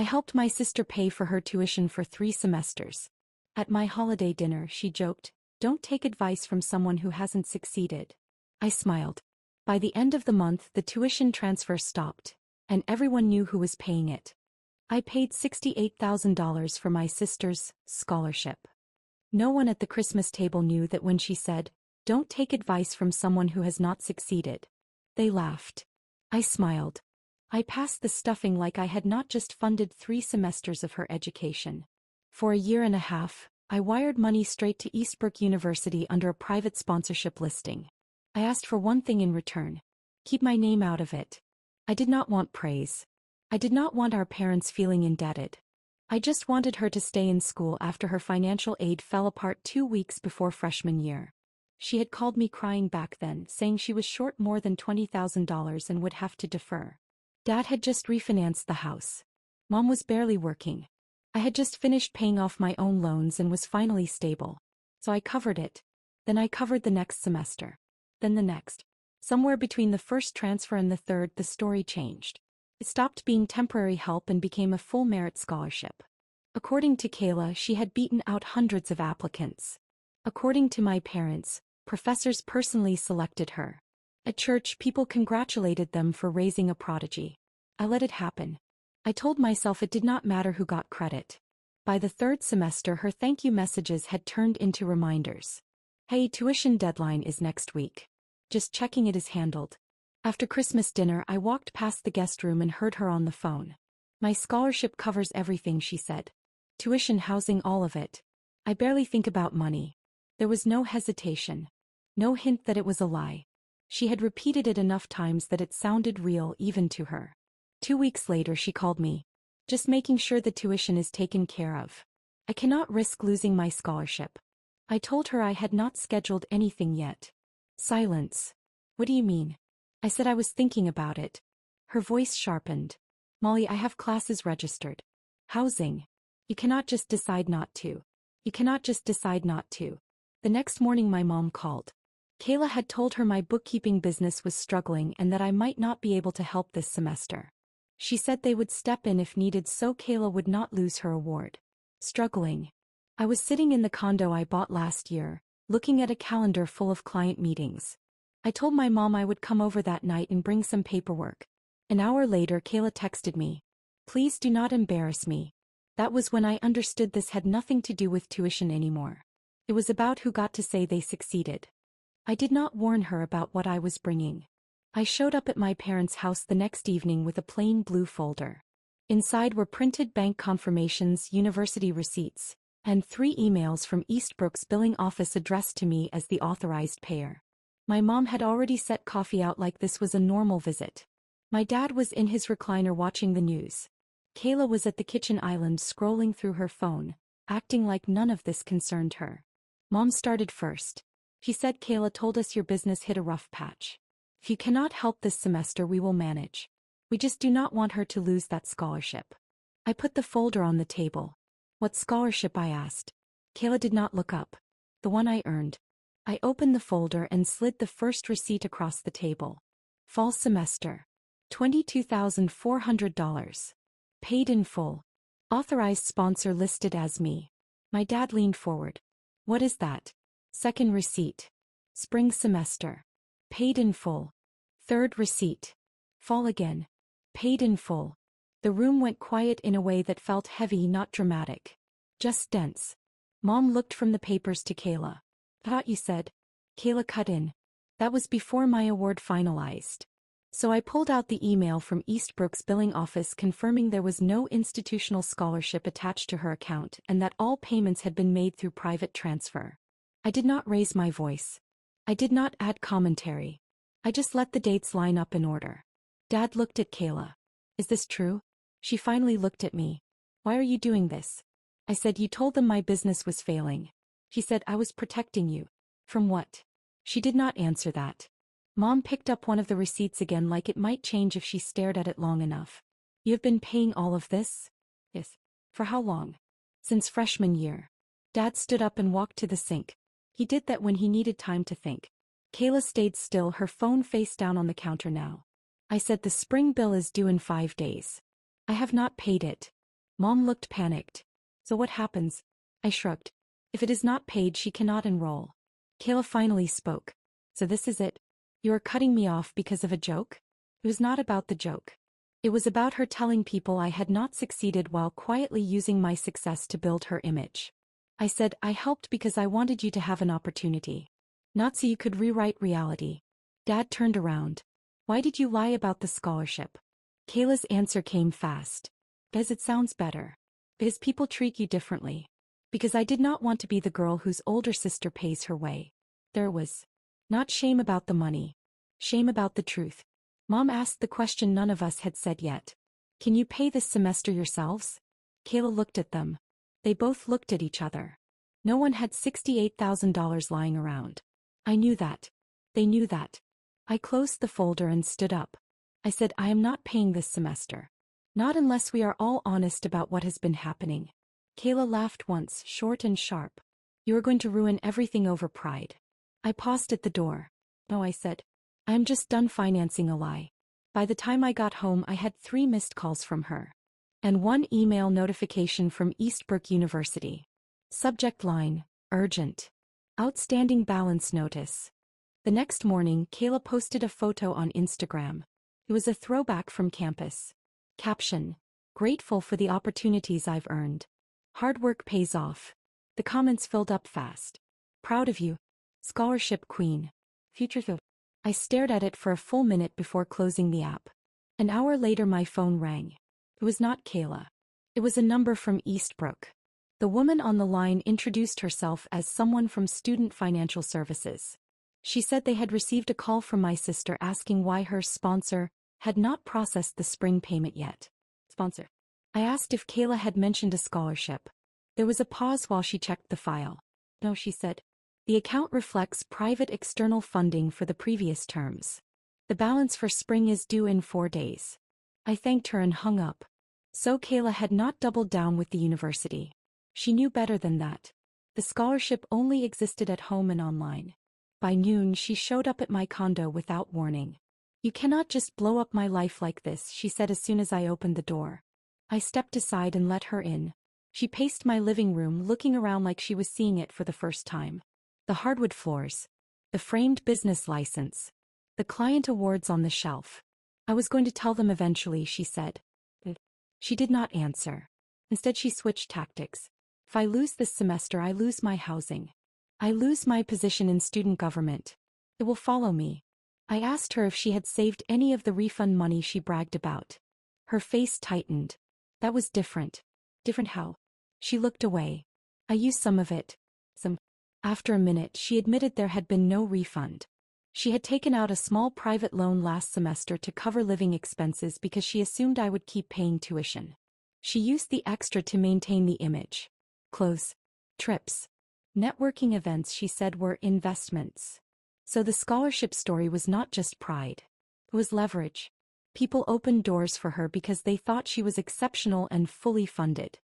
I helped my sister pay for her tuition for 3 semesters. At my holiday dinner, she joked, "Don't take advice from someone who hasn't succeeded." I smiled. By the end of the month, the tuition transfer stopped, and everyone knew who was paying it. I paid $68,000 for my sister's scholarship. No one at the Christmas table knew that when she said, "Don't take advice from someone who has not succeeded." They laughed. I smiled. I passed the stuffing like I had not just funded 3 semesters of her education. For a year and a half, I wired money straight to Eastbrook University under a private sponsorship listing. I asked for one thing in return: keep my name out of it. I did not want praise. I did not want our parents feeling indebted. I just wanted her to stay in school after her financial aid fell apart 2 weeks before freshman year. She had called me crying back then, saying she was short more than $20,000 and would have to defer. Dad had just refinanced the house. Mom was barely working. I had just finished paying off my own loans and was finally stable. So I covered it. Then I covered the next semester. Then the next. Somewhere between the first transfer and the third, the story changed. It stopped being temporary help and became a full merit scholarship. According to Qley, she had beaten out hundreds of applicants. According to my parents, professors personally selected her. At church, people congratulated them for raising a prodigy. I let it happen. I told myself it did not matter who got credit. By the 3rd semester, her thank you messages had turned into reminders. "Hey, tuition deadline is next week. Just checking it is handled." After Christmas dinner, I walked past the guest room and heard her on the phone. "My scholarship covers everything," she said. "Tuition, housing, all of it. I barely think about money." There was no hesitation. No hint that it was a lie. She had repeated it enough times that it sounded real even to her. 2 weeks later, she called me. "Just making sure the tuition is taken care of. I cannot risk losing my scholarship." I told her I had not scheduled anything yet. Silence. "What do you mean?" I said I was thinking about it. Her voice sharpened. "Molly, I have classes registered. Housing. You cannot just decide not to. You cannot just decide not to." The next morning, my mom called. Qley had told her my bookkeeping business was struggling and that I might not be able to help this semester. She said they would step in if needed so Qley would not lose her award. Struggling. I was sitting in the condo I bought last year, looking at a calendar full of client meetings. I told my mom I would come over that night and bring some paperwork. An hour later, Qley texted me. "Please do not embarrass me." That was when I understood this had nothing to do with tuition anymore. It was about who got to say they succeeded. I did not warn her about what I was bringing. I showed up at my parents' house the next evening with a plain blue folder. Inside were printed bank confirmations, university receipts, and 3 emails from Eastbrook's billing office addressed to me as the authorized payer. My mom had already set coffee out like this was a normal visit. My dad was in his recliner watching the news. Qley was at the kitchen island scrolling through her phone, acting like none of this concerned her. Mom started first. She said, "Qley told us your business hit a rough patch. If you cannot help this semester, we will manage. We just do not want her to lose that scholarship." I put the folder on the table. "What scholarship?" I asked. Qley did not look up. "The one I earned." I opened the folder and slid the first receipt across the table. "Fall semester. $22,400. Paid in full. Authorized sponsor listed as me." My dad leaned forward. "What is that?" "Second receipt. Spring semester. Paid in full. Third receipt. Fall again. Paid in full." The room went quiet in a way that felt heavy, not dramatic. Just dense. Mom looked from the papers to Qley. "Thought you said." Qley cut in. "That was before my award finalized." So I pulled out the email from Eastbrook's billing office confirming there was no institutional scholarship attached to her account and that all payments had been made through private transfer. I did not raise my voice. I did not add commentary. I just let the dates line up in order. Dad looked at Qley. "Is this true?" She finally looked at me. "Why are you doing this?" I said, "You told them my business was failing." She said, "I was protecting you." "From what?" She did not answer that. Mom picked up one of the receipts again like it might change if she stared at it long enough. "You have been paying all of this?" "Yes." "For how long?" "Since freshman year." Dad stood up and walked to the sink. He did that when he needed time to think. Qley stayed still, her phone face down on the counter now. I said, "The spring bill is due in 5 days. I have not paid it." Mom looked panicked. So what happens? I shrugged. If it is not paid, she cannot enroll. Qley finally spoke. So this is it? You are cutting me off because of a joke? It was not about the joke. It was about her telling people I had not succeeded while quietly using my success to build her image. I said I helped because I wanted you to have an opportunity. Not so you could rewrite reality. Dad turned around. Why did you lie about the scholarship? Qley's answer came fast. Because it sounds better. Because people treat you differently. Because I did not want to be the girl whose older sister pays her way. There was not shame about the money. Shame about the truth. Mom asked the question none of us had said yet. Can you pay this semester yourselves? Qley looked at them. They both looked at each other. No one had $68,000 lying around. I knew that. They knew that. I closed the folder and stood up. I said I am not paying this semester. Not unless we are all honest about what has been happening. Qley laughed once, short and sharp. You are going to ruin everything over pride. I paused at the door. No, I said. I am just done financing a lie. By the time I got home, I had 3 missed calls from her. And 1 email notification from Eastbrook University. Subject line, urgent. Outstanding balance notice. The next morning, Qley posted a photo on Instagram. It was a throwback from campus. Caption, grateful for the opportunities I've earned. Hard work pays off. The comments filled up fast. Proud of you. Scholarship queen. Future field. I stared at it for a full minute before closing the app. An hour later my phone rang. It was not Qley. It was a number from Eastbrook. The woman on the line introduced herself as someone from Student Financial Services. She said they had received a call from my sister asking why her sponsor had not processed the spring payment yet. Sponsor. I asked if Qley had mentioned a scholarship. There was a pause while she checked the file. No, she said. The account reflects private external funding for the previous terms. The balance for spring is due in 4 days. I thanked her and hung up. So Qley had not doubled down with the university. She knew better than that. The scholarship only existed at home and online. By noon she showed up at my condo without warning. You cannot just blow up my life like this, she said as soon as I opened the door. I stepped aside and let her in. She paced my living room, looking around like she was seeing it for the first time. The hardwood floors. The framed business license. The client awards on the shelf. I was going to tell them eventually, she said. She did not answer. Instead she switched tactics. If I lose this semester, I lose my housing. I lose my position in student government. It will follow me. I asked her if she had saved any of the refund money she bragged about. Her face tightened. That was different. Different how? She looked away. I used some of it. Some. After a minute, she admitted there had been no refund. She had taken out a small private loan last semester to cover living expenses because she assumed I would keep paying tuition. She used the extra to maintain the image. Clothes. Trips. Networking events, she said, were investments. So the scholarship story was not just pride. It was leverage. People opened doors for her because they thought she was exceptional and fully funded.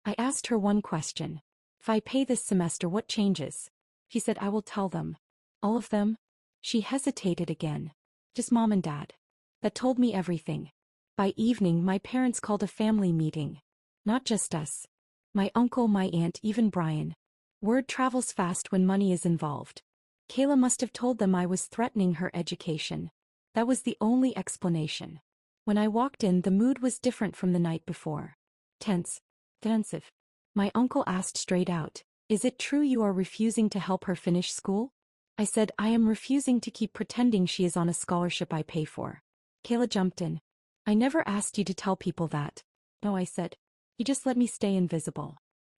I asked her one question. If I pay this semester, what changes? She said, I will tell them. All of them? She hesitated again. Just mom and dad. That told me everything. By evening, my parents called a family meeting. Not just us. My uncle, my aunt, even Brian. Word travels fast when money is involved. Qley must have told them I was threatening her education. That was the only explanation. When I walked in, the mood was different from the night before. Tense. Defensive. My uncle asked straight out, is it true you are refusing to help her finish school? I said I am refusing to keep pretending she is on a scholarship I pay for. Qley jumped in. I never asked you to tell people that. No, I said. You just let me stay invisible.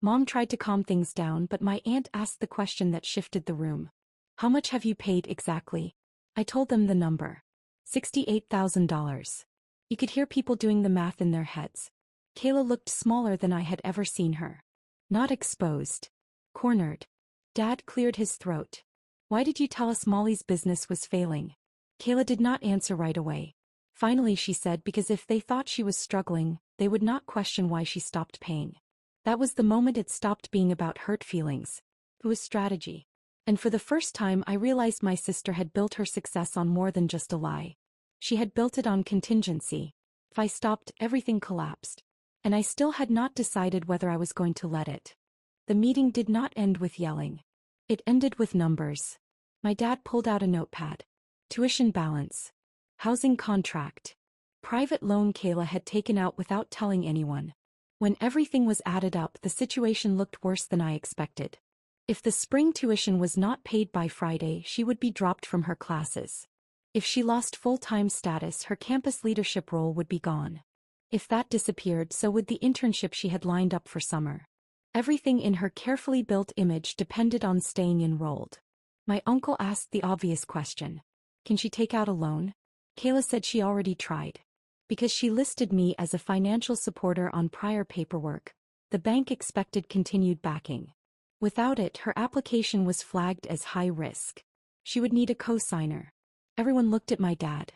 Mom tried to calm things down, but my aunt asked the question that shifted the room. How much have you paid exactly? I told them the number. $68,000. You could hear people doing the math in their heads. Qley looked smaller than I had ever seen her. Not exposed. Cornered. Dad cleared his throat. Why did you tell us Molly's business was failing? Qley did not answer right away. Finally she said because if they thought she was struggling, they would not question why she stopped paying. That was the moment it stopped being about hurt feelings. It was strategy. And for the first time I realized my sister had built her success on more than just a lie. She had built it on contingency. If I stopped, everything collapsed. and I still had not decided whether I was going to let it. The meeting did not end with yelling. It ended with numbers. My dad pulled out a notepad. Tuition balance. Housing contract. Private loan Qley had taken out without telling anyone. When everything was added up, the situation looked worse than I expected. If the spring tuition was not paid by Friday, she would be dropped from her classes. If she lost full-time status, her campus leadership role would be gone. If that disappeared, so would the internship she had lined up for summer. Everything in her carefully built image depended on staying enrolled. My uncle asked the obvious question. Can she take out a loan? Qley said she already tried. Because she listed me as a financial supporter on prior paperwork, the bank expected continued backing. Without it, her application was flagged as high risk. She would need a co-signer. Everyone looked at my dad.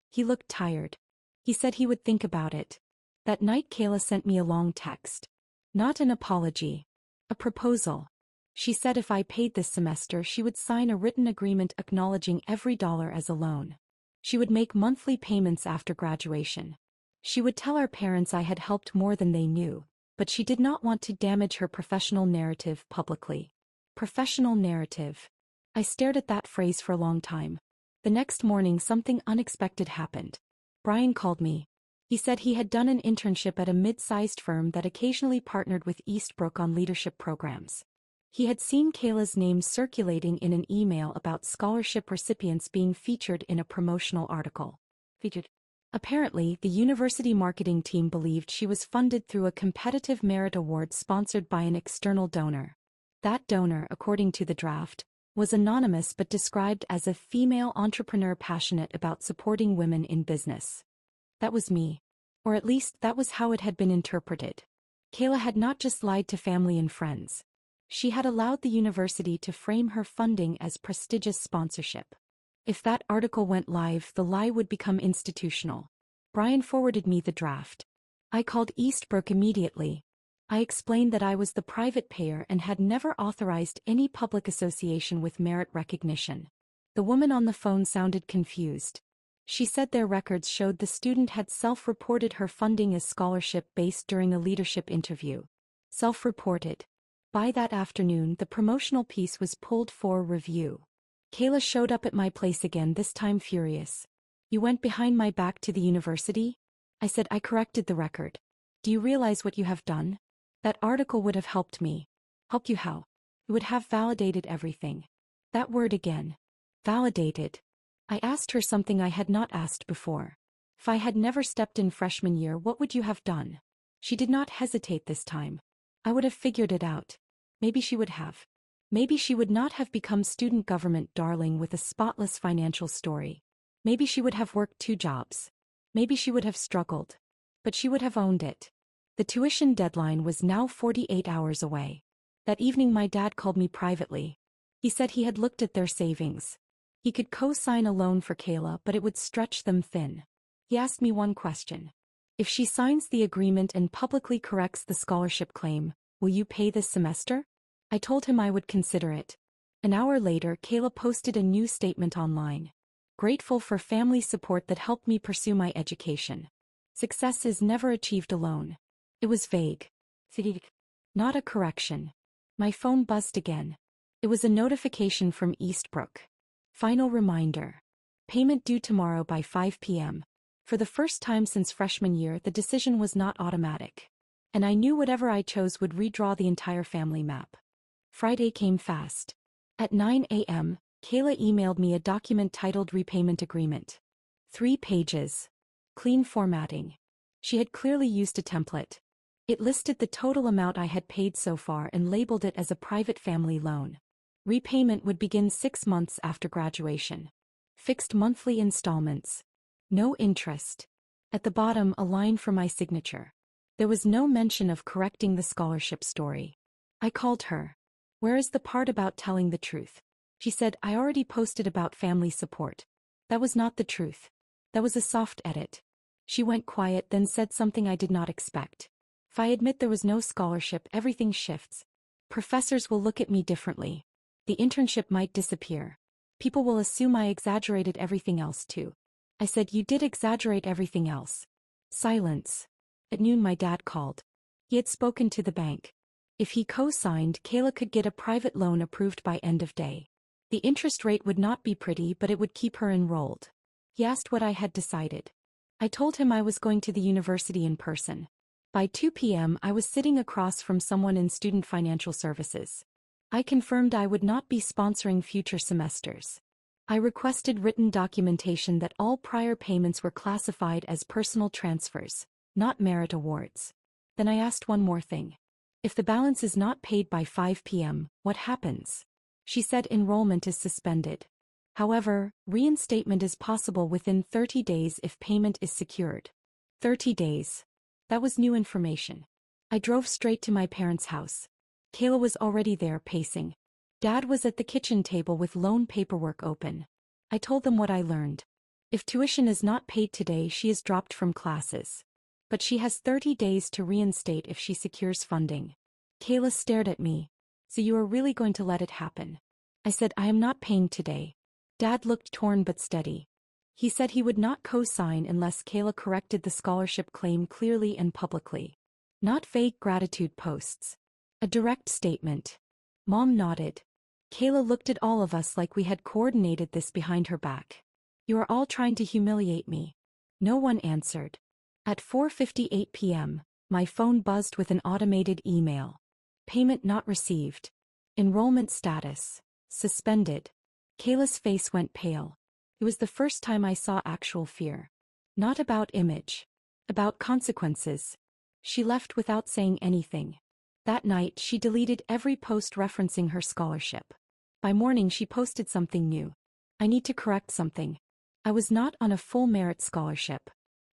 He looked tired. He said he would think about it. That night Qley sent me a long text. Not an apology. A proposal. She said if I paid this semester, she would sign a written agreement acknowledging every dollar as a loan. She would make monthly payments after graduation. She would tell our parents I had helped more than they knew, but she did not want to damage her professional narrative publicly. Professional narrative. I stared at that phrase for a long time. The next morning, something unexpected happened. Brian called me. He said he had done an internship at a mid-sized firm that occasionally partnered with Eastbrook on leadership programs. He had seen Qley's name circulating in an email about scholarship recipients being featured in a promotional article. Apparently, the university marketing team believed she was funded through a competitive merit award sponsored by an external donor. That donor, according to the draft, was anonymous but described as a female entrepreneur passionate about supporting women in business. That was me. Or at least that was how it had been interpreted. Qley had not just lied to family and friends. She had allowed the university to frame her funding as prestigious sponsorship. If that article went live, the lie would become institutional. Brian forwarded me the draft. I called Eastbrook immediately. I explained that I was the private payer and had never authorized any public association with merit recognition. The woman on the phone sounded confused. She said their records showed the student had self-reported her funding as scholarship-based during a leadership interview. Self-reported. By that afternoon, the promotional piece was pulled for review. Qley showed up at my place again, this time furious. You went behind my back to the university? I said I corrected the record. Do you realize what you have done? That article would have helped me. Helped you how? It would have validated everything. That word again. Validated. I asked her something I had not asked before. If I had never stepped in freshman year, what would you have done? She did not hesitate this time. I would have figured it out. Maybe she would have. Maybe she would not have become student government darling with a spotless financial story. Maybe she would have worked 2 jobs. Maybe she would have struggled. But she would have owned it. The tuition deadline was now 48 hours away. That evening my dad called me privately. He said he had looked at their savings. He could co-sign a loan for Qley, but it would stretch them thin. He asked me one question. If she signs the agreement and publicly corrects the scholarship claim, will you pay this semester? I told him I would consider it. An hour later, Qley posted a new statement online. Grateful for family support that helped me pursue my education. Success is never achieved alone. It was vague. Not a correction. My phone buzzed again. It was a notification from Eastbrook. Final reminder. Payment due tomorrow by 5 p.m. For the first time since freshman year, the decision was not automatic. And I knew whatever I chose would redraw the entire family map. Friday came fast. At 9 a.m., Qley emailed me a document titled Repayment Agreement. 3 pages. Clean formatting. She had clearly used a template. It listed the total amount I had paid so far and labeled it as a private family loan. Repayment would begin 6 months after graduation. Fixed monthly installments. No interest. At the bottom, a line for my signature. There was no mention of correcting the scholarship story. I called her. Where is the part about telling the truth? She said, I already posted about family support. That was not the truth. That was a soft edit. She went quiet, then said something I did not expect. If I admit there was no scholarship, everything shifts. Professors will look at me differently. The internship might disappear. People will assume I exaggerated everything else too. I said, you did exaggerate everything else. Silence. At noon my dad called. He had spoken to the bank. If he co-signed, Qley could get a private loan approved by end of day. The interest rate would not be pretty, but it would keep her enrolled. He asked what I had decided. I told him I was going to the university in person. By 2 p.m. I was sitting across from someone in student financial services. I confirmed I would not be sponsoring future semesters. I requested written documentation that all prior payments were classified as personal transfers, not merit awards. Then I asked one more thing. If the balance is not paid by 5 p.m., what happens? She said enrollment is suspended. However, reinstatement is possible within 30 days if payment is secured. 30 days. That was new information. I drove straight to my parents' house. Qley was already there pacing. Dad was at the kitchen table with loan paperwork open. I told them what I learned. If tuition is not paid today, she is dropped from classes. But she has 30 days to reinstate if she secures funding. Qley stared at me. So you are really going to let it happen? I said I am not paying today. Dad looked torn but steady. He said he would not co-sign unless Qley corrected the scholarship claim clearly and publicly. Not vague gratitude posts. A direct statement. Mom nodded. Qley looked at all of us like we had coordinated this behind her back. You are all trying to humiliate me. No one answered. At 4:58 p.m., my phone buzzed with an automated email. Payment not received. Enrollment status suspended. Qley's face went pale. It was the first time I saw actual fear. Not about image. About consequences. She left without saying anything. That night she deleted every post referencing her scholarship. By morning she posted something new. I need to correct something. I was not on a full merit scholarship.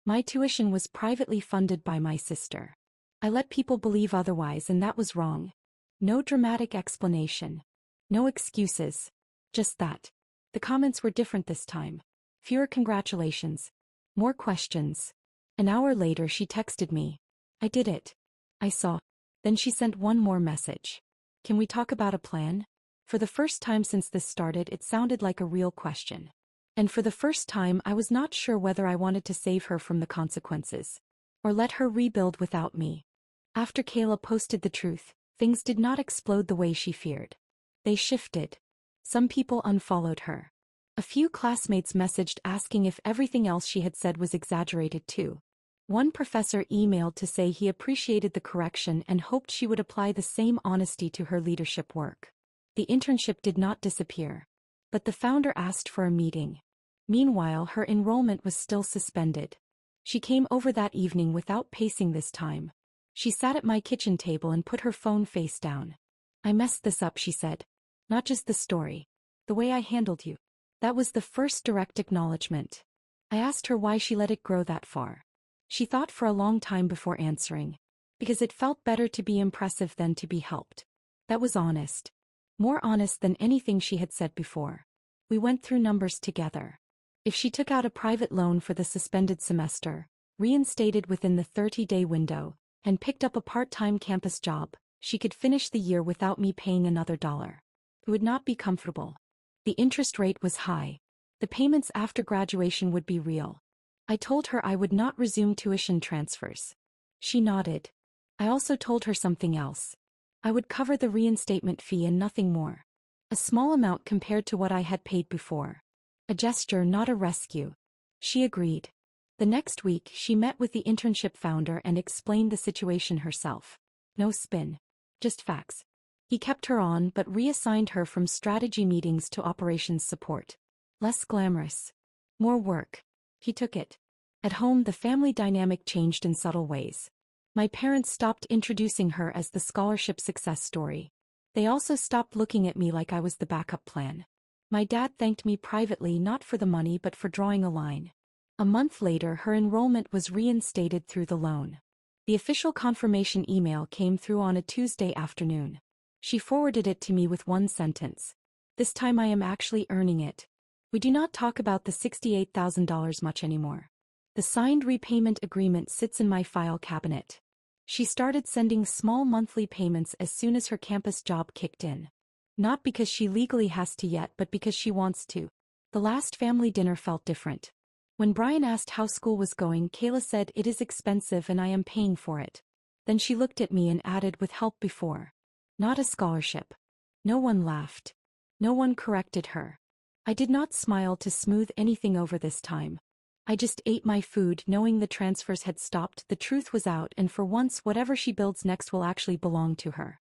My tuition was privately funded by my sister. I let people believe otherwise and that was wrong. No dramatic explanation. No excuses. Just that. The comments were different this time. Fewer congratulations. More questions. An hour later she texted me. I did it. I saw. Then she sent one more message. Can we talk about a plan? For the first time since this started, it sounded like a real question. And for the first time I was not sure whether I wanted to save her from the consequences. Or let her rebuild without me. After Qley posted the truth, things did not explode the way she feared. They shifted. Some people unfollowed her. A few classmates messaged asking if everything else she had said was exaggerated too. One professor emailed to say he appreciated the correction and hoped she would apply the same honesty to her leadership work. The internship did not disappear. But the founder asked for a meeting. Meanwhile, her enrollment was still suspended. She came over that evening without pacing this time. She sat at my kitchen table and put her phone face down. I messed this up, she said. Not just the story. The way I handled you. That was the first direct acknowledgement. I asked her why she let it grow that far. She thought for a long time before answering. Because it felt better to be impressive than to be helped. That was honest. More honest than anything she had said before. We went through numbers together. If she took out a private loan for the suspended semester, reinstated within the 30-day window, and picked up a part-time campus job, she could finish the year without me paying another dollar. It would not be comfortable. The interest rate was high. The payments after graduation would be real. I told her I would not resume tuition transfers. She nodded. I also told her something else. I would cover the reinstatement fee and nothing more. A small amount compared to what I had paid before. A gesture, not a rescue. She agreed. The next week, she met with the internship founder and explained the situation herself. No spin. Just facts. He kept her on but reassigned her from strategy meetings to operations support. Less glamorous. More work. He took it. At home, the family dynamic changed in subtle ways. My parents stopped introducing her as the scholarship success story. They also stopped looking at me like I was the backup plan. My dad thanked me privately not for the money but for drawing a line. A month later, her enrollment was reinstated through the loan. The official confirmation email came through on a Tuesday afternoon. She forwarded it to me with one sentence. This time I am actually earning it. We do not talk about the $68,000 much anymore. The signed repayment agreement sits in my file cabinet. She started sending small monthly payments as soon as her campus job kicked in. Not because she legally has to yet, but because she wants to. The last family dinner felt different. When Brian asked how school was going, Kayla said, "It is expensive and I am paying for it." Then she looked at me and added, "With help before. Not a scholarship." No one laughed. No one corrected her. I did not smile to smooth anything over this time. I just ate my food knowing the transfers had stopped, the truth was out, and for once whatever she builds next will actually belong to her.